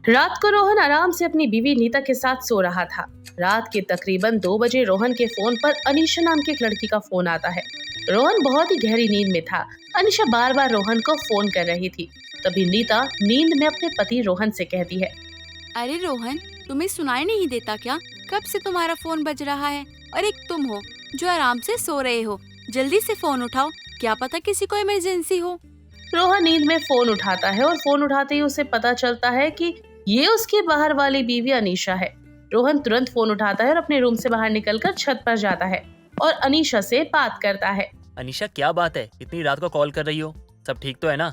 रात को रोहन आराम से अपनी बीवी नीता के साथ सो रहा था। रात के तकरीबन 2 बजे रोहन के फोन पर अनीशा नाम की एक लड़की का फोन आता है। रोहन बहुत ही गहरी नींद में था। अनीशा बार बार रोहन को फोन कर रही थी। तभी नीता नींद में अपने पति रोहन से कहती है, अरे रोहन, तुम्हें सुनाई नहीं देता क्या? कब से तुम्हारा फोन बज रहा है और एक तुम हो जो आराम से सो रहे हो। जल्दी से फोन उठाओ, क्या पता किसी को इमरजेंसी हो। रोहन नींद में फोन उठाता है और फोन उठाते ही उसे पता चलता है कि ये उसकी बाहर वाली बीवी अनीशा है। रोहन तुरंत फोन उठाता है और अपने रूम से बाहर निकलकर छत पर जाता है और अनीशा से बात करता है। अनीशा, क्या बात है, इतनी रात को कॉल कर रही हो? सब ठीक तो है ना?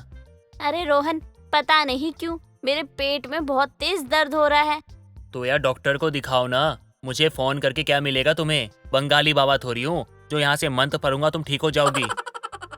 अरे रोहन, पता नहीं क्यों मेरे पेट में बहुत तेज दर्द हो रहा है। तो यार डॉक्टर को दिखाओ ना। मुझे फोन करके क्या मिलेगा तुम्हें? बंगाली बाबा थोड़ी हूँ जो यहाँ से मंत्र पढ़ूंगा तुम ठीक हो जाओगी।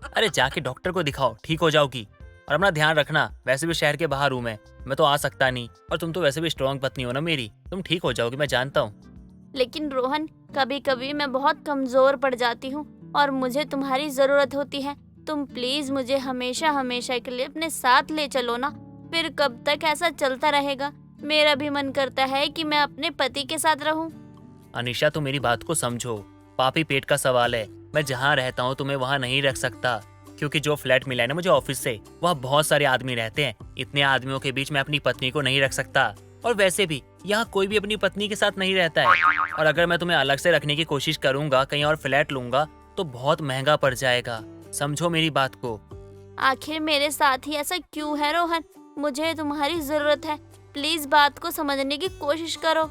अरे जाके डॉक्टर को दिखाओ, ठीक हो जाओगी। और अपना ध्यान रखना, वैसे भी शहर के बाहर हूँ मैं तो आ सकता नहीं। और तुम तो वैसे भी स्ट्रॉन्ग पत्नी हो ना मेरी, तुम ठीक हो जाओगी, मैं जानता हूँ। लेकिन रोहन, कभी कभी मैं बहुत कमजोर पड़ जाती हूँ और मुझे तुम्हारी जरूरत होती है। तुम प्लीज मुझे हमेशा हमेशा के लिए अपने साथ ले चलो ना। फिर कब तक ऐसा चलता रहेगा? मेरा भी मन करता है कि मैं अपने पति के साथ रहूं। अनीशा, तुम मेरी बात को समझो। पापी पेट का सवाल है। मैं जहाँ रहता हूँ तुम्हें वहाँ नहीं रख सकता, क्योंकि जो फ्लैट मिला है ना मुझे ऑफिस से, वहाँ बहुत सारे आदमी रहते हैं। इतने आदमियों के बीच मैं अपनी पत्नी को नहीं रख सकता। और वैसे भी यहाँ कोई भी अपनी पत्नी के साथ नहीं रहता है। और अगर मैं तुम्हें अलग से रखने की कोशिश करूंगा, कहीं और फ्लैट लूंगा, तो बहुत महंगा पड़ जाएगा। समझो मेरी बात को। आखिर मेरे साथ ही ऐसा क्यों है रोहन? मुझे तुम्हारी जरूरत है। प्लीज बात को समझने की कोशिश करो।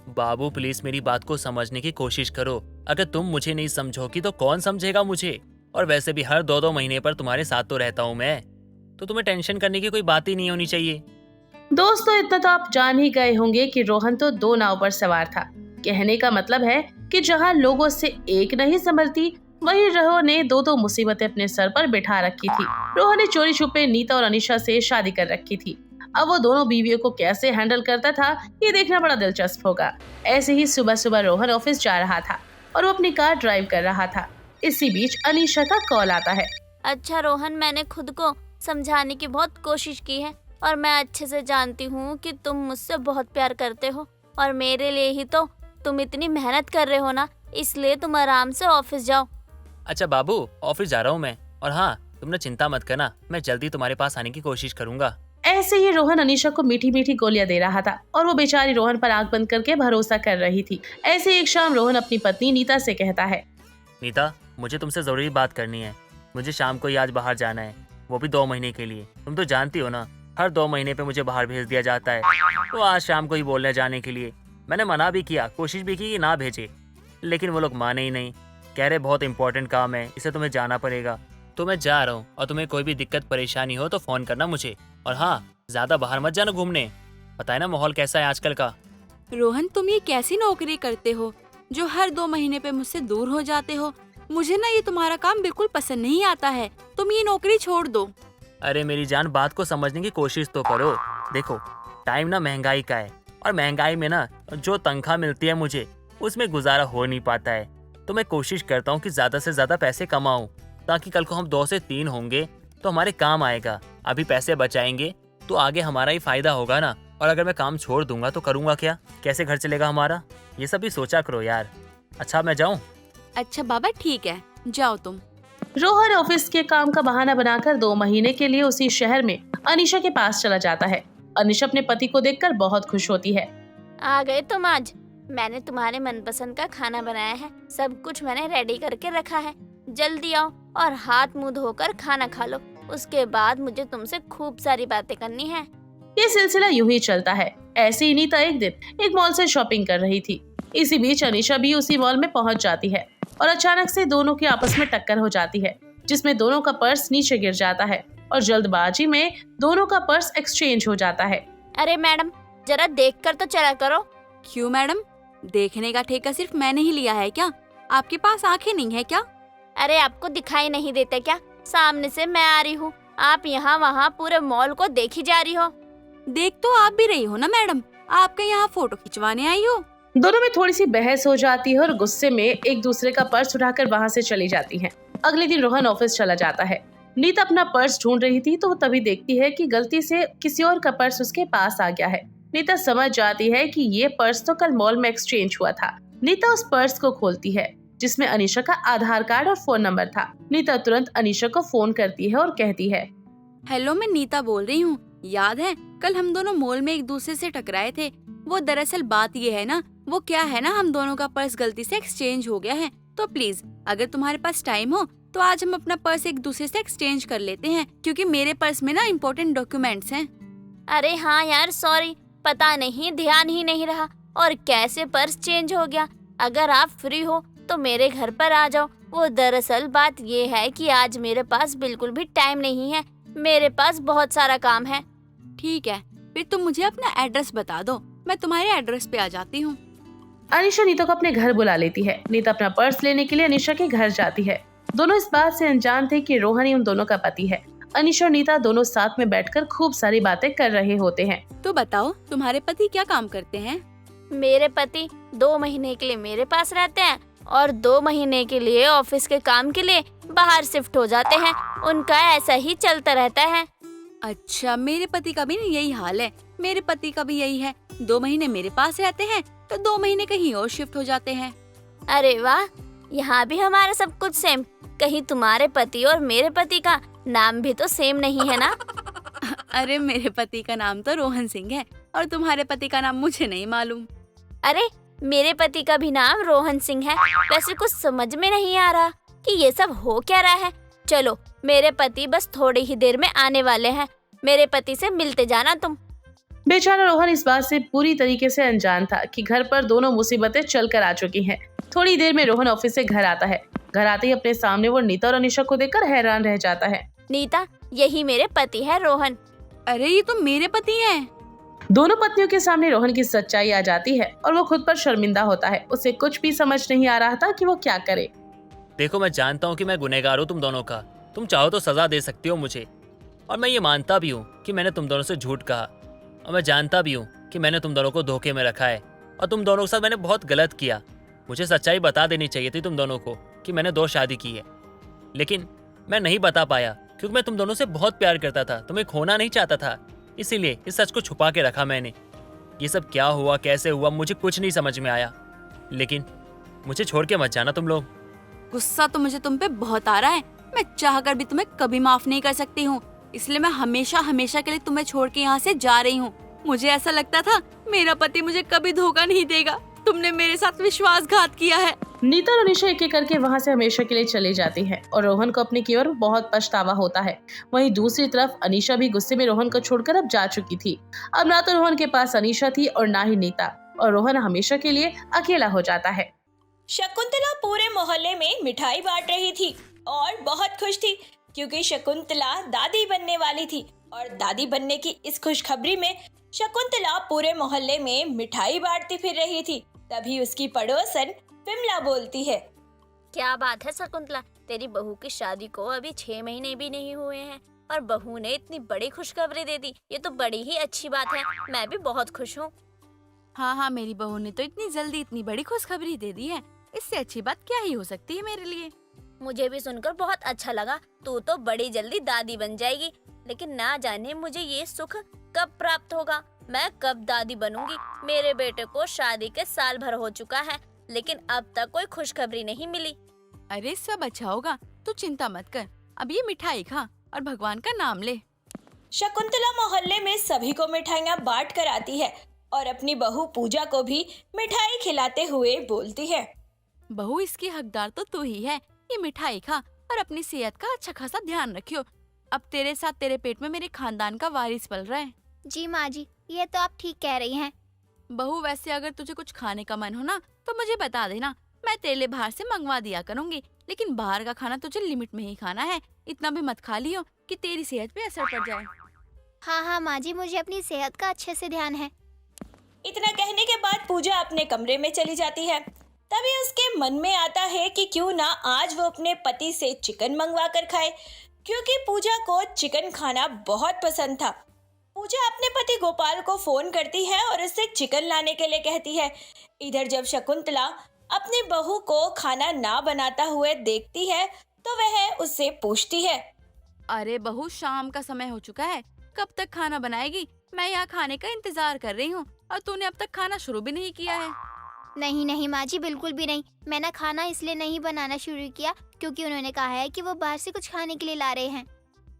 बाबू प्लीज मेरी बात को समझने की कोशिश करो। अगर तुम मुझे नहीं समझोगी तो कौन समझेगा मुझे? और वैसे भी हर 2-2 महीने पर तुम्हारे साथ तो रहता हूँ मैं, तो तुम्हें टेंशन करने की कोई बात ही नहीं होनी चाहिए। दोस्तों, इतना तो आप जान ही गए होंगे कि रोहन तो 2 नाव पर सवार था। कहने का मतलब है कि जहाँ लोगों से एक नहीं संभलती, वहीं रोहन ने 2-2 मुसीबतें अपने सर पर बिठा रखी थी। रोहन ने चोरी छुपे नीता और अनीशा से शादी कर रखी थी। अब वो दोनों बीवियों को कैसे हैंडल करता था, ये देखना बड़ा दिलचस्प होगा। ऐसे ही सुबह सुबह रोहन ऑफिस जा रहा था और वो अपनी कार ड्राइव कर रहा था। इसी बीच अनीशा का कॉल आता है। अच्छा रोहन, मैंने खुद को समझाने की बहुत कोशिश की है और मैं अच्छे से जानती हूँ कि तुम मुझसे बहुत प्यार करते हो और मेरे लिए ही तो तुम इतनी मेहनत कर रहे हो ना, इसलिए तुम आराम से ऑफिस जाओ। अच्छा बाबू, ऑफिस जा रहा हूँ मैं। और हाँ, तुमने चिंता मत करना, मैं जल्दी तुम्हारे पास आने की कोशिश करूंगा। ऐसे ही रोहन अनीशा को मीठी मीठी गोलियां दे रहा था और वो बेचारी रोहन पर आंख बंद करके भरोसा कर रही थी। ऐसे एक शाम रोहन अपनी पत्नी नीता से कहता है, नीता, मुझे तुमसे जरूरी बात करनी है। मुझे शाम को ही आज बाहर जाना है, वो भी 2 महीने के लिए। तुम तो जानती हो ना, हर 2 महीने पे मुझे बाहर भेज दिया जाता है। तो आज शाम को ही बोलने जाने के लिए मैंने मना भी किया, कोशिश भी की कि ना भेजे, लेकिन वो लोग माने ही नहीं। कह रहे बहुत इंपॉर्टेंट काम है, इसे तुम्हें जाना पड़ेगा। तो मैं जा रहा हूँ और तुम्हें कोई भी दिक्कत परेशानी हो तो फोन करना मुझे। और हाँ, ज्यादा बाहर मत जाना घूमने, पता है ना माहौल कैसा है आजकल का। रोहन, तुम ये कैसी नौकरी करते हो जो हर 2 महीने पे मुझसे दूर हो जाते हो? मुझे ना ये तुम्हारा काम बिल्कुल पसंद नहीं आता है। तुम ये नौकरी छोड़ दो। अरे मेरी जान, बात को समझने की कोशिश तो करो। देखो, टाइम ना महंगाई का है और महंगाई में ना जो तनख्वाह मिलती है मुझे, उसमें गुजारा हो नहीं पाता है। तो मैं कोशिश करता हूँ कि ज्यादा से ज्यादा पैसे कमाऊं, ताकि कल को हम 2 से 3 होंगे तो हमारे काम आएगा। अभी पैसे बचाएंगे तो आगे हमारा ही फायदा होगा ना। और अगर मैं काम छोड़ दूंगा तो करूंगा क्या? कैसे घर चलेगा हमारा? ये सब भी सोचा करो यार। अच्छा, मैं जाऊं? अच्छा बाबा, ठीक है, जाओ तुम। रोहन ऑफिस के काम का बहाना बनाकर 2 महीने के लिए उसी शहर में अनीशा के पास चला जाता है। अनीशा अपने पति को देखकर बहुत खुश होती है। आ गए तुम आज। मैंने तुम्हारे मनपसंद का खाना बनाया है, सब कुछ मैंने रेडी करके रखा है। जल्दी आओ और हाथ मुंह धोकर खाना खा लो, उसके बाद मुझे तुमसे खूब सारी बातें करनी है। ये सिलसिला यूं ही चलता है। ऐसे ही नीता एक दिन एक मॉल से शॉपिंग कर रही थी। इसी बीच अनीशा भी उसी मॉल में पहुंच जाती है और अचानक से दोनों की आपस में टक्कर हो जाती है, जिसमें दोनों का पर्स नीचे गिर जाता है और जल्दबाजी में दोनों का पर्स एक्सचेंज हो जाता है। अरे मैडम, जरा देखकर तो चला करो। क्यों मैडम, देखने का ठेका सिर्फ मैंने ही लिया है क्या? आपके पास आंखें नहीं है क्या? अरे आपको दिखाई नहीं देता क्या? सामने से मैं आ रही हूँ, आप यहाँ वहाँ पूरे मॉल को देखी जा रही हो। देख तो आप भी रही हो ना मैडम, आपके यहाँ फोटो खिंचवाने आई हो। दोनों में थोड़ी सी बहस हो जाती है और गुस्से में एक दूसरे का पर्स उठाकर वहाँ से चली जाती हैं। अगले दिन रोहन ऑफिस चला जाता है। नीता अपना पर्स ढूंढ रही थी तो वो तभी देखती है कि गलती से किसी और का पर्स उसके पास आ गया है। नीता समझ जाती है कि ये पर्स तो कल मॉल में एक्सचेंज हुआ था। नीता उस पर्स को खोलती है जिसमें अनीशा का आधार कार्ड और फोन नंबर था। नीता तुरंत अनीशा को फोन करती है और कहती है, हेलो, मैं नीता बोल रही हूँ। याद है कल हम दोनों मॉल में एक दूसरे से टकराए थे? वो दरअसल बात ये है ना, वो क्या है ना, हम दोनों का पर्स गलती से एक्सचेंज हो गया है। तो प्लीज अगर तुम्हारे पास टाइम हो तो आज हम अपना पर्स एक दूसरे से एक्सचेंज कर लेते हैं, क्योंकि मेरे पर्स में ना इम्पोर्टेंट डॉक्यूमेंट्स हैं। अरे हाँ यार, सॉरी, पता नहीं, ध्यान ही नहीं रहा। और कैसे पर्स चेंज हो गया? अगर आप फ्री हो तो मेरे घर पर आ जाओ। वो दरअसल बात ये है कि आज मेरे पास बिल्कुल भी टाइम नहीं है, मेरे पास बहुत सारा काम है। ठीक है, फिर तुम मुझे अपना एड्रेस बता दो, मैं तुम्हारे एड्रेस पे आ जाती हूँ। अनीशा नीता को अपने घर बुला लेती है। नीता अपना पर्स लेने के लिए अनीशा के घर जाती है। दोनों इस बात से अनजान थे कि रोहन ही उन दोनों का पति है। अनीशा और नीता दोनों साथ में बैठकर खूब सारी बातें कर रहे होते हैं। तो बताओ, तुम्हारे पति क्या काम करते हैं? मेरे पति 2 महीने के लिए मेरे पास रहते हैं और 2 महीने के लिए ऑफिस के काम के लिए बाहर शिफ्ट हो जाते हैं। उनका ऐसा ही चलता रहता है। अच्छा, मेरे पति का भी ना यही हाल है। मेरे पति का भी यही है, 2 महीने मेरे पास रहते हैं तो 2 महीने कहीं और शिफ्ट हो जाते हैं। अरे वाह, यहाँ भी हमारा सब कुछ सेम। कहीं तुम्हारे पति और मेरे पति का नाम भी तो सेम नहीं है ना? अरे मेरे पति का नाम तो रोहन सिंह है और तुम्हारे पति का नाम मुझे नहीं मालूम। अरे मेरे पति का भी नाम रोहन सिंह है। वैसे कुछ समझ में नहीं आ रहा कि ये सब हो क्या रहा है। चलो, मेरे पति बस थोड़ी ही देर में आने वाले हैं। मेरे पति से मिलते जाना तुम। बेचारा रोहन इस बात से पूरी तरीके से अनजान था कि घर पर दोनों मुसीबतें चलकर आ चुकी हैं। थोड़ी देर में रोहन ऑफिस से घर आता है। घर आते ही अपने सामने वो नीता और अनीशा को देखकर हैरान रह जाता है। नीता, यही मेरे पति है रोहन। अरे ये तो मेरे पति हैं। दोनों पत्नियों के सामने रोहन की सच्चाई आ जाती है और वो खुद पर शर्मिंदा होता है। उसे कुछ भी समझ नहीं आ रहा था कि वो क्या करे। देखो, मैं जानता हूँ कि मैं गुनहगार हूँ तुम दोनों का। तुम चाहो तो सजा दे सकती हो मुझे, और मैं ये मानता भी हूँ कि मैंने तुम दोनों से झूठ कहा, और मैं जानता भी हूँ कि मैंने तुम दोनों को धोखे में रखा है और तुम दोनों के साथ मैंने बहुत गलत किया। मुझे सच्चाई बता देनी चाहिए थी तुम दोनों को कि मैंने 2 शादी की है, लेकिन मैं नहीं बता पाया क्योंकि मैं तुम दोनों से बहुत प्यार करता था, तुम्हें खोना नहीं चाहता था। इसीलिए इस सच को छुपा के रखा मैंने। ये सब क्या हुआ, कैसे हुआ, मुझे कुछ नहीं समझ में आया। लेकिन मुझे छोड़ के मत जाना तुम लोग। गुस्सा तो मुझे तुम पे बहुत आ रहा है। मैं चाहकर भी तुम्हें कभी माफ नहीं कर सकती हूँ, इसलिए मैं हमेशा हमेशा के लिए तुम्हें छोड़ के यहाँ से जा रही हूँ। मुझे ऐसा लगता था मेरा पति मुझे कभी धोखा नहीं देगा। तुमने मेरे साथ विश्वासघात किया है। नीता और अनीशा एक एक करके वहाँ से हमेशा के लिए चली जाती है और रोहन को अपनी की ओर बहुत पछतावा होता है। वहीं दूसरी तरफ अनीशा भी गुस्से में रोहन को छोड़कर अब जा चुकी थी। अब ना तो रोहन के पास अनीशा थी और ना ही नीता, और रोहन हमेशा के लिए अकेला हो जाता है। शकुंतला पूरे मोहल्ले में मिठाई बांट रही थी और बहुत खुश थी क्योंकि शकुंतला दादी बनने वाली थी। और दादी बनने की इस खुशखबरी में शकुंतला पूरे मोहल्ले में मिठाई बांटती फिर रही थी। तभी उसकी पड़ोसन विमला बोलती है, क्या बात है शकुंतला, तेरी बहू की शादी को अभी 6 महीने भी नहीं हुए हैं और बहू ने इतनी बड़ी खुशखबरी दे दी। ये तो बड़ी ही अच्छी बात है। मैं भी बहुत खुश हूँ। हाँ, मेरी बहू ने तो इतनी जल्दी इतनी बड़ी खुशखबरी दे दी है। इससे अच्छी बात क्या ही हो सकती है मेरे लिए। मुझे भी सुनकर बहुत अच्छा लगा। तू तो बड़ी जल्दी दादी बन जाएगी, लेकिन ना जाने मुझे ये सुख कब प्राप्त होगा। मैं कब दादी बनूंगी। मेरे बेटे को शादी के साल भर हो चुका है, लेकिन अब तक कोई खुशखबरी नहीं मिली। अरे सब अच्छा होगा, तू चिंता मत कर। अब ये मिठाई खा और भगवान का नाम ले। शकुंतला मोहल्ले में सभी को मिठाइयाँ बांट कर आती है और अपनी बहू पूजा को भी मिठाई खिलाते हुए बोलती है, बहू इसकी हकदार तो तू ही है। ये मिठाई खा और अपनी सेहत का अच्छा खासा ध्यान रखियो। अब तेरे साथ तेरे पेट में मेरे खानदान का वारिस पल रहा है। जी माँ जी, ये तो आप ठीक कह रही हैं। बहू, वैसे अगर तुझे कुछ खाने का मन हो ना तो मुझे बता देना, मैं तेरे लिए बाहर से मंगवा दिया करूँगी। लेकिन बाहर का खाना तुझे लिमिट में ही खाना है। इतना भी मत खा लियो कि तेरी सेहत पे असर पड़ जाए। हाँ माँ जी, मुझे अपनी सेहत का अच्छे से ध्यान है। इतना कहने के बाद पूजा अपने कमरे में चली जाती है। तभी उसके मन में आता है कि क्यों ना आज वो अपने पति से चिकन मंगवा कर खाए, क्योंकि पूजा को चिकन खाना बहुत पसंद था। पूजा अपने पति गोपाल को फोन करती है और उससे चिकन लाने के लिए कहती है। इधर जब शकुंतला अपनी बहू को खाना ना बनाता हुए देखती है तो वह उससे पूछती है, अरे बहू, शाम का समय हो चुका है, कब तक खाना बनाएगी? मैं यहाँ खाने का इंतजार कर रही हूँ और तूने अब तक खाना शुरू भी नहीं किया है। नहीं नहीं माँ जी, बिल्कुल भी नहीं। मैंने खाना इसलिए नहीं बनाना शुरू किया क्योंकि उन्होंने कहा है कि वो बाहर से कुछ खाने के लिए ला रहे हैं।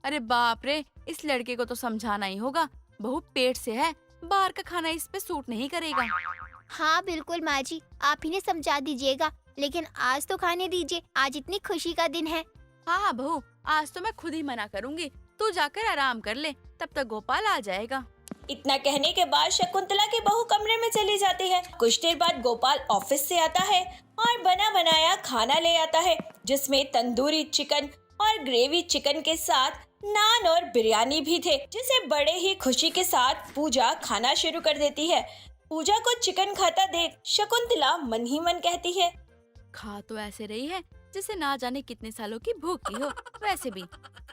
अरे बाप रे, इस लड़के को तो समझाना ही होगा। बहू पेट से है, बाहर का खाना इस पे सूट नहीं करेगा। हाँ बिल्कुल माँ जी, आप ही ने समझा दीजिएगा, लेकिन आज तो खाने दीजिए, आज इतनी खुशी का दिन है। हाँ बहू, आज तो मैं खुद ही मना करूँगी, तू जाकर आराम कर ले, तब तक गोपाल आ जाएगा। इतना कहने के बाद शकुंतला की बहू कमरे में चली जाती है। कुछ देर बाद गोपाल ऑफिस से आता है और बना बनाया खाना ले आता है, जिसमें तंदूरी चिकन और ग्रेवी चिकन के साथ नान और बिरयानी भी थे, जिसे बड़े ही खुशी के साथ पूजा खाना शुरू कर देती है। पूजा को चिकन खाता देख शकुंतला मन ही मन कहती है, खा तो ऐसे रही है जैसे ना जाने कितने सालों की भूखी हो। वैसे भी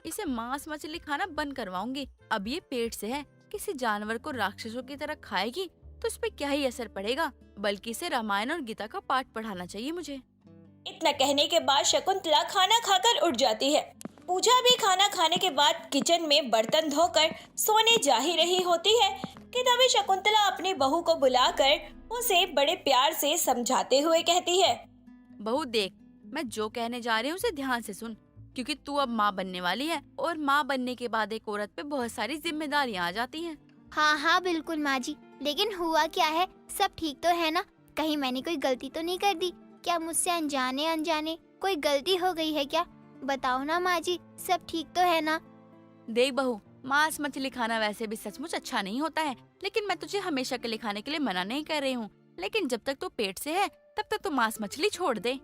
इसे मांस मछली खाना बंद करवाऊंगी। अब ये पेट से है, किसी जानवर को राक्षसों की तरह खाएगी तो इस पे क्या ही असर पड़ेगा, बल्कि इसे रामायण और गीता का पाठ पढ़ाना चाहिए मुझे। इतना कहने के बाद शकुंतला खाना खाकर उठ जाती है। पूजा भी खाना खाने के बाद किचन में बर्तन धोकर सोने जा ही रही होती है कि तभी शकुंतला अपनी बहू को बुलाकर उसे बड़े प्यार से समझाते हुए कहती है, बहू देख, मैं जो कहने जा रही हूँ उसे ध्यान से सुन, क्योंकि तू अब माँ बनने वाली है और माँ बनने के बाद एक औरत पे बहुत सारी जिम्मेदारियाँ आ जाती हैं। हाँ हाँ बिल्कुल माँ जी, लेकिन हुआ क्या है, सब ठीक तो है ना? कहीं मैंने कोई गलती तो नहीं कर दी? क्या मुझसे अनजाने अनजाने कोई गलती हो गई है क्या? बताओ ना माँ जी, सब ठीक तो है ना? देख बहू, मांस मछली खाना वैसे भी सचमुच अच्छा नहीं होता है, लेकिन मैं तुझे हमेशा के लिए खाने के लिए मना नहीं कर रही हूँ। लेकिन जब तक तू पेट से है तब तक तू मांस मछली छोड़ दे।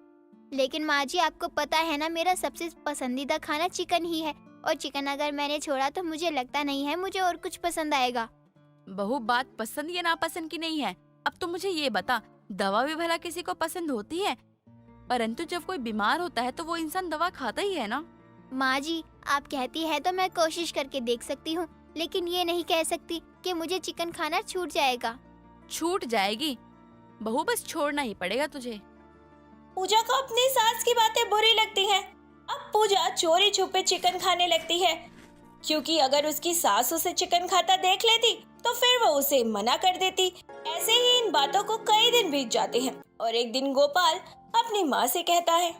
लेकिन माँ जी, आपको पता है ना, मेरा सबसे पसंदीदा खाना चिकन ही है, और चिकन अगर मैंने छोड़ा तो मुझे लगता नहीं है मुझे और कुछ पसंद आएगा। बहू, बात पसंद या नापसंद की नहीं है। अब तो मुझे ये बता, दवा भी भला किसी को पसंद होती है? परंतु जब कोई बीमार होता है तो वो इंसान दवा खाता ही है ना। माँ जी, आप कहती है तो मैं कोशिश करके देख सकती हूँ, लेकिन ये नहीं कह सकती कि मुझे चिकन खाना छूट जाएगा। छूट जाएगी बहू, बस छोड़ना ही पड़ेगा तुझे। पूजा को अपनी सास की बातें बुरी लगती हैं। अब पूजा चोरी छुपे चिकन खाने लगती है, क्योंकि अगर उसकी सास उसे चिकन खाता देख लेती तो फिर वो उसे मना कर देती। ऐसे ही इन बातों को कई दिन बीत जाते हैं और एक दिन गोपाल अपनी माँ से कहता है,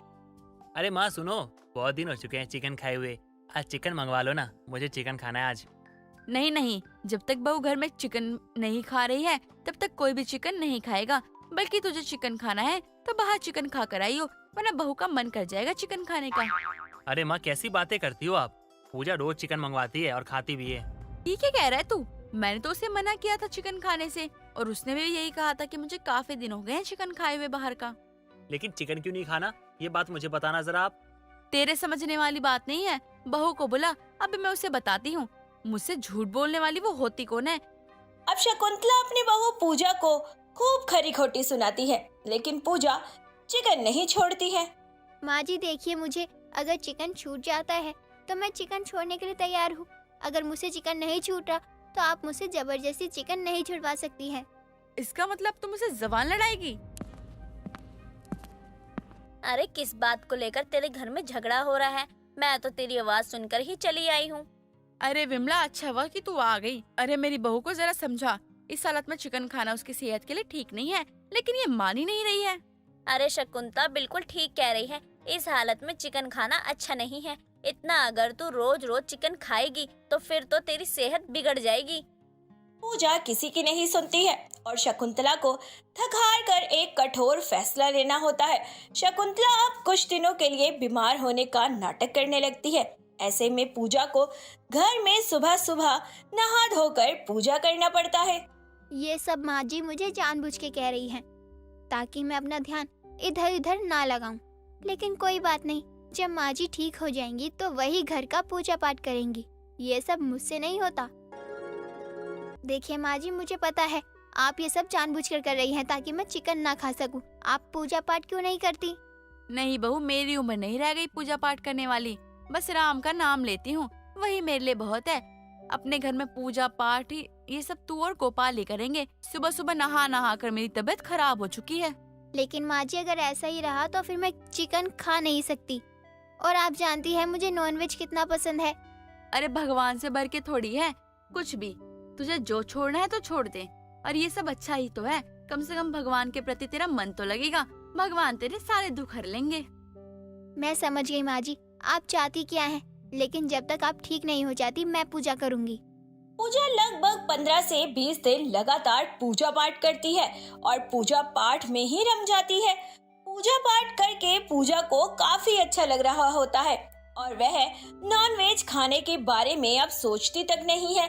अरे माँ सुनो, बहुत दिन हो चुके हैं चिकन खाए हुए, आज चिकन मंगवा लो ना, मुझे चिकन खाना है आज। नहीं नहीं, जब तक बहू घर में चिकन नहीं खा रही है तब तक कोई भी चिकन नहीं खाएगा। बल्कि तुझे चिकन खाना है तो बाहर चिकन खा कर आई हो, वरना बहू का मन कर जाएगा चिकन खाने का। अरे माँ कैसी बातें करती हो आप, पूजा रोज चिकन मंगवाती है और खाती भी है। ये क्या कह रहा है तू? मैंने तो उसे मना किया था चिकन खाने से, और उसने भी यही कहा था कि मुझे काफी दिन हो गए हैं चिकन खाए हुए बाहर का। लेकिन चिकन क्यों नहीं खाना, ये बात मुझे बताना जरा आप। तेरे समझने वाली बात नहीं है, बहू को बुला, अभी मैं उसे बताती हूँ। मुझसे झूठ बोलने वाली वो होती कौन है? अब शकुंतला अपनी बहू पूजा को खूब खरी खोटी सुनाती है, लेकिन पूजा चिकन नहीं छोड़ती है। माँ जी देखिए, मुझे अगर चिकन छूट जाता है तो मैं चिकन छोड़ने के लिए तैयार हूँ। अगर मुझसे चिकन नहीं छूट रहा तो आप मुझसे जबरदस्ती चिकन नहीं छुड़वा सकती हैं। इसका मतलब तुम मुझसे जबान लड़ाएगी? अरे किस बात को लेकर तेरे घर में झगड़ा हो रहा है? मैं तो तेरी आवाज सुनकर ही चली आई हूँ। अरे विमला, अच्छा हुआ कि तू आ गई। अरे मेरी बहू को जरा समझा, इस हालत में चिकन खाना उसकी सेहत के लिए ठीक नहीं है, लेकिन ये मान ही नहीं रही है। अरे शकुंतला बिल्कुल ठीक कह रही है, इस हालत में चिकन खाना अच्छा नहीं है। इतना अगर तू रोज रोज चिकन खाएगी तो फिर तो तेरी सेहत बिगड़ जाएगी। पूजा किसी की नहीं सुनती है और शकुंतला को थक-हार कर एक कठोर फैसला लेना होता है। शकुंतला अब कुछ दिनों के लिए बीमार होने का नाटक करने लगती है। ऐसे में पूजा को घर में सुबह सुबह नहा धोकर पूजा करना पड़ता है। ये सब माँ जी मुझे जानबूझ के कह रही हैं, ताकि मैं अपना ध्यान इधर उधर ना लगाऊं। लेकिन कोई बात नहीं, जब माँ जी ठीक हो जाएंगी तो वही घर का पूजा पाठ करेंगी। ये सब मुझसे नहीं होता। देखिए माँ जी, मुझे पता है आप ये सब जानबूझकर कर रही हैं ताकि मैं चिकन ना खा सकूं। आप पूजा पाठ क्यों नहीं करती? नहीं बहू, मेरी उम्र नहीं रह गई पूजा पाठ करने वाली। बस राम का नाम लेती हूँ, वही मेरे लिए बहुत है। अपने घर में पूजा पाठ ये सब तू और गोपाल ही करेंगे। सुबह सुबह नहा नहा कर मेरी तबीयत खराब हो चुकी है। लेकिन माँ जी, अगर ऐसा ही रहा तो फिर मैं चिकन खा नहीं सकती, और आप जानती हैं मुझे नॉनवेज कितना पसंद है। अरे भगवान से भर के थोड़ी है कुछ भी। तुझे जो छोड़ना है तो छोड़ दे। और ये सब अच्छा ही तो है, कम से कम भगवान के प्रति तेरा मन तो लगेगा। भगवान तेरे सारे दुख हर लेंगे। मैं समझ गई माँ जी, आप चाहती क्या हैं, लेकिन जब तक आप ठीक नहीं हो जाती मैं पूजा करूँगी। पूजा लगभग 15 से 20 दिन लगातार पूजा पाठ करती है और पूजा पाठ में ही रम जाती है। पूजा पाठ करके पूजा को काफी अच्छा लग रहा होता है और वह नॉनवेज खाने के बारे में अब सोचती तक नहीं है।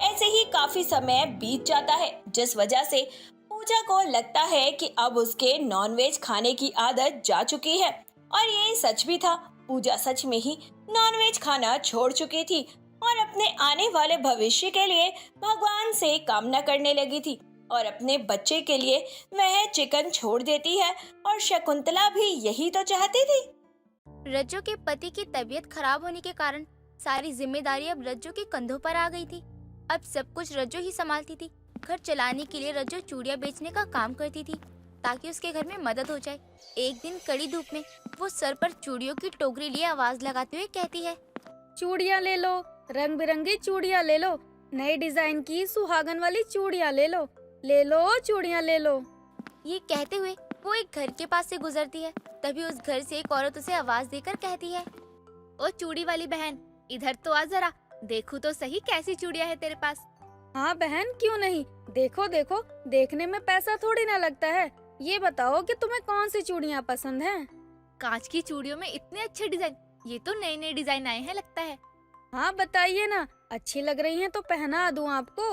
ऐसे ही काफी समय बीत जाता है, जिस वजह से पूजा को लगता है कि अब उसके नॉनवेज खाने की आदत जा चुकी है। और ये सच भी था, पूजा सच में ही नॉनवेज खाना छोड़ चुकी थी और अपने आने वाले भविष्य के लिए भगवान से कामना करने लगी थी और अपने बच्चे के लिए वह चिकन छोड़ देती है। और शकुंतला भी यही तो चाहती थी। रज्जो के पति की तबीयत खराब होने के कारण सारी जिम्मेदारी अब रज्जो के कंधों पर आ गई थी। अब सब कुछ रज्जो ही संभालती थी। घर चलाने के लिए रज्जो चूड़ियाँ बेचने का काम करती थी ताकि उसके घर में मदद हो जाए। एक दिन कड़ी धूप में वो सर पर चूड़ियों की टोकरी लिए आवाज लगाते हुए कहती है, चूड़ियाँ ले लो, रंग बिरंगी चूड़ियाँ ले लो, नए डिजाइन की सुहागन वाली चूड़ियाँ ले लो, ले लो चूड़ियाँ ले लो। ये कहते हुए वो एक घर के पास से गुजरती है। तभी उस घर से एक औरत उसे आवाज देकर कहती है, ओ चूड़ी वाली बहन, इधर तो आ जरा, देखो तो सही कैसी चूड़ियाँ है तेरे पास। हाँ बहन, क्यों नहीं, देखो देखो, देखने में पैसा थोड़ी ना लगता है। ये बताओ कि तुम्हें कौन सी चूड़ियाँ पसंद हैं? कांच की चूड़ियों में इतने अच्छे डिजाइन, ये तो नए नए डिजाइन आए हैं लगता है। हाँ बताइए ना, अच्छी लग रही हैं तो पहना दूं आपको।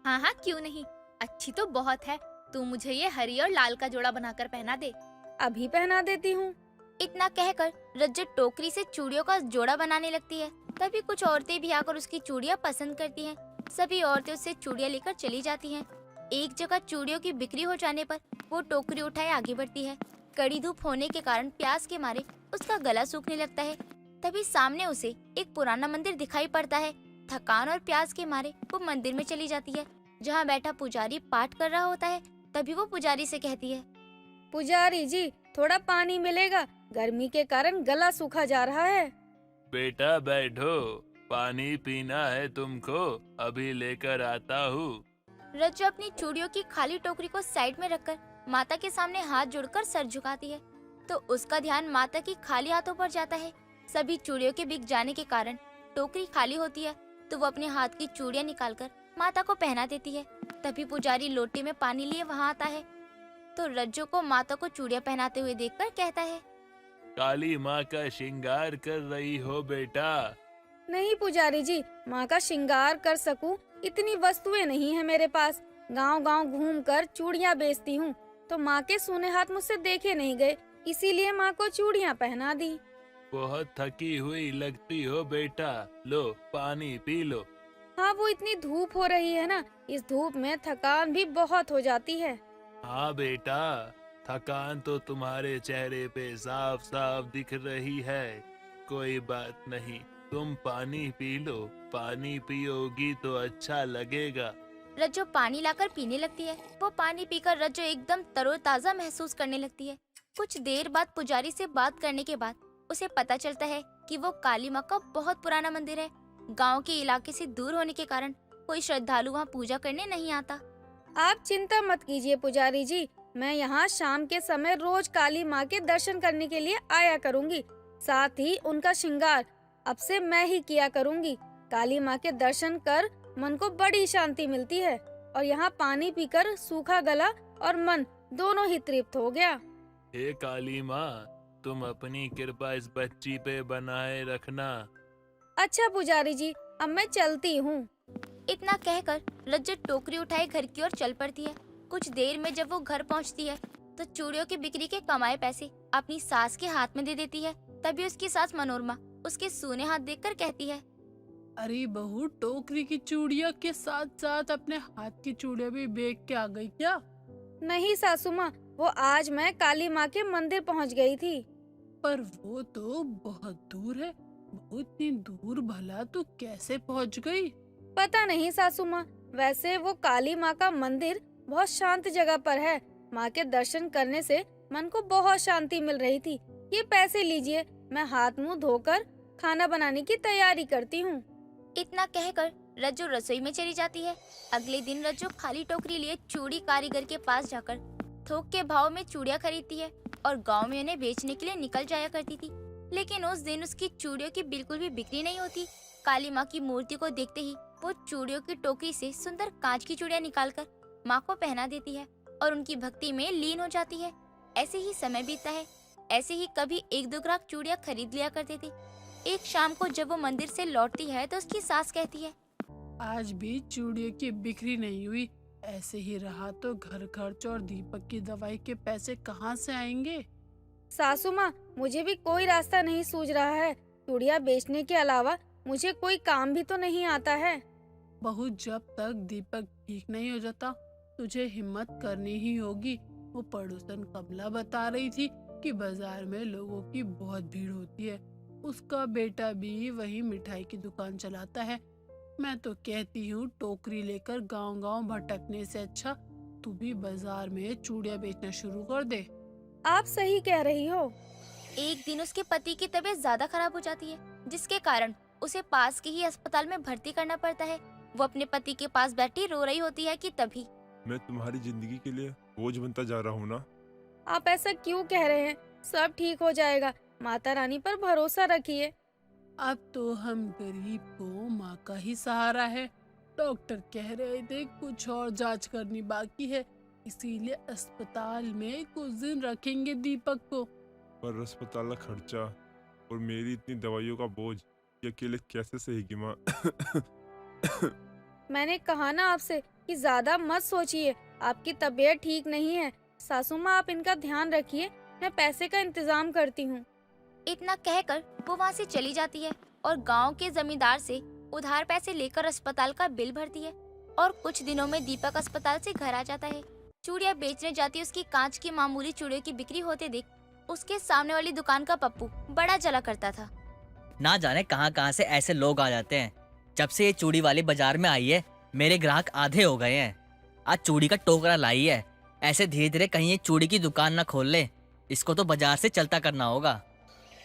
हाँ हाँ क्यों नहीं, अच्छी तो बहुत है। तू मुझे ये हरी और लाल का जोड़ा बनाकर पहना दे। अभी पहना देती हूँ। इतना कहकर रज्जत टोकरी से चूड़ियों का जोड़ा बनाने लगती है। तभी कुछ औरतें भी आकर उसकी चूड़ियाँ पसंद करती हैं। सभी औरतें उससे चूड़ियाँ लेकर चली जाती हैं। एक जगह चूड़ियों की बिक्री हो जाने पर वो टोकरी उठाए आगे बढ़ती है। कड़ी धूप होने के कारण प्यास के मारे उसका गला सूखने लगता है। तभी सामने उसे एक पुराना मंदिर दिखाई पड़ता है। थकान और प्यास के मारे वो मंदिर में चली जाती है, जहाँ बैठा पुजारी पाठ कर रहा होता है। तभी वो पुजारी से कहती है, पुजारी जी, थोड़ा पानी मिलेगा, गर्मी के कारण गला सूखा जा रहा है। बेटा बैठो, पानी पीना है तुमको, अभी लेकर आता हूँ। रज्जो अपनी चूड़ियों की खाली टोकरी को साइड में रखकर माता के सामने हाथ जोड़कर सर झुकाती है, तो उसका ध्यान माता की खाली हाथों पर जाता है। सभी चूड़ियों के बिक जाने के कारण टोकरी खाली होती है, तो वो अपने हाथ की चूड़ियाँ निकालकर माता को पहना देती है। तभी पुजारी लोटे में पानी लिए वहाँ आता है, तो रज्जो को माता को चूड़ियाँ पहनाते हुए देखकर कहता है, काली माँ का श्रृंगार कर रही हो बेटा? नहीं पुजारी जी, माँ का श्रृंगार कर सकूं इतनी वस्तुएं नहीं है मेरे पास। गांव-गांव घूमकर चूड़ियाँ बेचती हूँ, तो माँ के सूने हाथ मुझसे देखे नहीं गए, इसीलिए माँ को चूड़ियाँ पहना दी। बहुत थकी हुई लगती हो बेटा, लो पानी पी लो। हाँ वो इतनी धूप हो रही है ना, इस धूप में थकान भी बहुत हो जाती है। हाँ बेटा, थकान तो तुम्हारे चेहरे पे साफ साफ दिख रही है। कोई बात नहीं, तुम पानी पी लो, पानी पियोगी तो अच्छा लगेगा। रज्जो पानी लाकर पीने लगती है। वो पानी पीकर रज्जो एकदम तरोताजा महसूस करने लगती है। कुछ देर बाद पुजारी से बात करने के बाद उसे पता चलता है कि वो काली माँ का बहुत पुराना मंदिर है। गांव के इलाके से दूर होने के कारण कोई श्रद्धालु वहाँ पूजा करने नहीं आता। आप चिंता मत कीजिए पुजारी जी, मैं यहाँ शाम के समय रोज काली माँ के दर्शन करने के लिए आया करूँगी। साथ ही उनका श्रृंगार अब से मैं ही किया करूँगी। काली माँ के दर्शन कर मन को बड़ी शांति मिलती है और यहाँ पानी पीकर सूखा गला और मन दोनों ही तृप्त हो गया। हे काली माँ, तुम अपनी कृपा इस बच्ची पे बनाए रखना। अच्छा पुजारी जी, अब मैं चलती हूँ। इतना कहकर रज्जत टोकरी उठाए घर की ओर चल पड़ती है। कुछ देर में जब वो घर पहुँचती है तो चूड़ियों की बिक्री के कमाए पैसे अपनी सास के हाथ में दे देती है। तभी उसकी सास मनोरमा उसके सूने हाथ देखकर कहती है, अरे बहू, टोकरी की चूड़ियाँ के साथ साथ अपने हाथ की चूड़ियाँ भी बेच के आ गई क्या? नहीं सासू माँ, वो आज मैं काली माँ के मंदिर पहुँच गई थी। पर वो तो बहुत दूर है, वो इतनी दूर भला तू कैसे पहुँच गई? पता नहीं सासू माँ, वैसे वो काली माँ का मंदिर बहुत शांत जगह पर है। माँ के दर्शन करने से मन को बहुत शांति मिल रही थी। ये पैसे लीजिए, मैं हाथ मुंह धोकर खाना बनाने की तैयारी करती हूँ। इतना कहकर रज्जो रसोई में चली जाती है। अगले दिन रज्जो खाली टोकरी लिए चूड़ी कारीगर के पास जाकर थोक के भाव में चूड़ियाँ खरीदती है और गांव में उन्हें बेचने के लिए निकल जाया करती थी। लेकिन उस दिन उसकी चूड़ियों की बिल्कुल भी बिक्री नहीं होती। काली माँ की मूर्ति को देखते ही वो चूड़ियों की टोकरी से सुंदर कांच की चूड़ियाँ निकालकर माँ को पहना देती है और उनकी भक्ति में लीन हो जाती है। ऐसे ही समय बीतता है। ऐसे ही कभी एक दो ग्राहक चूड़ियाँ खरीद लिया करते थे। एक शाम को जब वो मंदिर से लौटती है तो उसकी सास कहती है, आज भी चूड़ियों की बिक्री नहीं हुई। ऐसे ही रहा तो घर खर्च और दीपक की दवाई के पैसे कहाँ से आएंगे? सासू माँ, मुझे भी कोई रास्ता नहीं सूझ रहा है। चूड़ियाँ बेचने के अलावा मुझे कोई काम भी तो नहीं आता है। बहू, जब तक दीपक ठीक नहीं हो जाता तुझे हिम्मत करनी ही होगी। वो पड़ोसन कमला बता रही थी कि बाजार में लोगों की बहुत भीड़ होती है। उसका बेटा भी वही मिठाई की दुकान चलाता है। मैं तो कहती हूँ टोकरी लेकर गांव-गांव भटकने से अच्छा तू भी बाजार में चूड़ियाँ बेचना शुरू कर दे। आप सही कह रही हो। एक दिन उसके पति की तबीयत ज्यादा खराब हो जाती है, जिसके कारण उसे पास के ही अस्पताल में भर्ती करना पड़ता है। वो अपने पति के पास बैठी रो रही होती है कि तभी मैं तुम्हारी जिंदगी के लिए बोझ बनता जा रहा हूँ ना। आप ऐसा क्यों कह रहे हैं? सब ठीक हो जाएगा। माता रानी पर भरोसा रखिए। अब तो हम गरीब को माँ का ही सहारा है। डॉक्टर कह रहे थे कुछ और जांच करनी बाकी है, इसीलिए अस्पताल में कुछ दिन रखेंगे दीपक को। पर अस्पताल का खर्चा और मेरी इतनी दवाइयों का बोझ ये अकेले कैसे सहेगी माँ? मैंने कहा ना आपसे कि ज्यादा मत सोचिए। आपकी तबीयत ठीक नहीं है। सासू माँ, आप इनका ध्यान रखिए। मैं पैसे का इंतजाम करती हूँ। इतना कहकर वो वहाँ से चली जाती है और गांव के जमींदार से उधार पैसे लेकर अस्पताल का बिल भरती है। और कुछ दिनों में दीपक अस्पताल से घर आ जाता है। चूड़ियाँ बेचने जाती उसकी कांच की मामूली चूड़ियों की बिक्री होते देख उसके सामने वाली दुकान का पप्पू बड़ा जला करता था। ना जाने कहां कहां से ऐसे लोग आ जाते हैं। जब से ये चूड़ी वाली बाजार में आई है मेरे ग्राहक आधे हो गए हैं। आज चूड़ी का टोकरा लाई है। ऐसे धीरे धीरे कहीं ये चूड़ी की दुकान ना खोल ले। इसको तो बाजार से चलता करना होगा।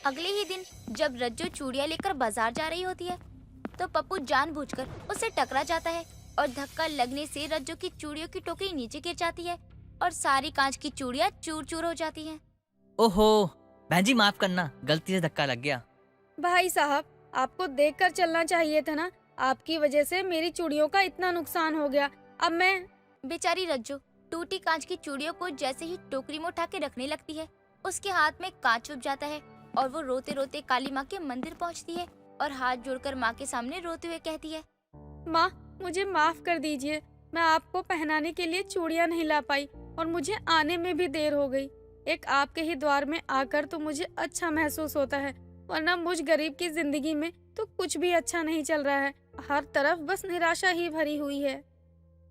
अगले ही दिन जब रज्जो चूड़ियाँ लेकर बाजार जा रही होती है तो पप्पू जानबूझकर उससे टकरा जाता है और धक्का लगने से रज्जो की चूड़ियों की टोकरी नीचे गिर जाती है और सारी कांच की चूड़ियाँ चूर चूर हो जाती हैं। ओहो बहन जी, माफ करना, गलती से धक्का लग गया। भाई साहब, आपको देखकर चलना चाहिए था ना। आपकी वजह से मेरी चूड़ियों का इतना नुकसान हो गया। अब मैं बेचारी रज्जो टूटी कांच की चूड़ियों को जैसे ही टोकरी में उठा के रखने लगती है उसके हाथ में कांच चुभ जाता है और वो रोते रोते काली माँ के मंदिर पहुँचती है और हाथ जोड़कर माँ के सामने रोते हुए कहती है, माँ, मुझे माफ कर दीजिए। मैं आपको पहनाने के लिए चूड़ियाँ नहीं ला पाई और मुझे आने में भी देर हो गई। एक आपके ही द्वार में आकर तो मुझे अच्छा महसूस होता है, वरना मुझ गरीब की जिंदगी में तो कुछ भी अच्छा नहीं चल रहा है। हर तरफ बस निराशा ही भरी हुई है।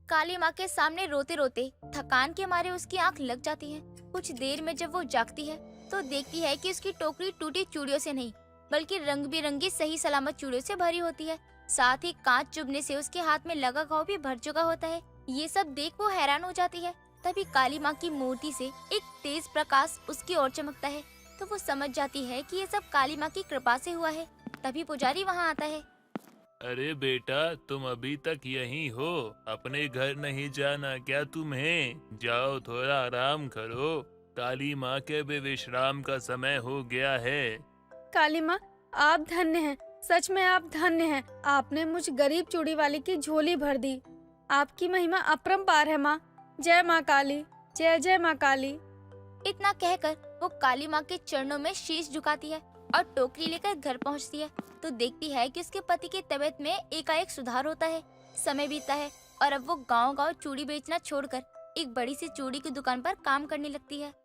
काली माँ के सामने रोते रोते थकान के मारे उसकी आंख लग जाती है। कुछ देर में जब वो जागती है तो देखती है कि उसकी टोकरी टूटी चूड़ियों से नहीं बल्कि रंग बिरंगी सही सलामत चूड़ियों से भरी होती है। साथ ही कांच चुभने से उसके हाथ में लगा घाव भी भर चुका होता है। ये सब देख वो हैरान हो जाती है। तभी काली माँ की मूर्ति से एक तेज प्रकाश उसकी ओर चमकता है तो वो समझ जाती है कि ये सब काली माँ की कृपा से हुआ है। तभी पुजारी वहाँ आता है। अरे बेटा, तुम अभी तक यहीं हो? अपने घर नहीं जाना क्या तुम्हें? जाओ थोड़ा आराम करो। काली माँ के भी विश्राम का समय हो गया है। काली माँ, आप धन्य हैं। सच में आप धन्य हैं। आपने मुझ गरीब चूड़ी वाली की झोली भर दी। आपकी महिमा अपरंपार है माँ। जय माँ काली, जय जय माँ काली। इतना कहकर वो काली माँ के चरणों में शीश झुकाती है और टोकरी लेकर घर पहुँचती है तो देखती है कि उसके पति की तबीयत में एकाएक सुधार होता है। समय बीतता है और अब वो गांव-गांव चूड़ी बेचना छोड़कर एक बड़ी सी चूड़ी की दुकान पर काम करने लगती है।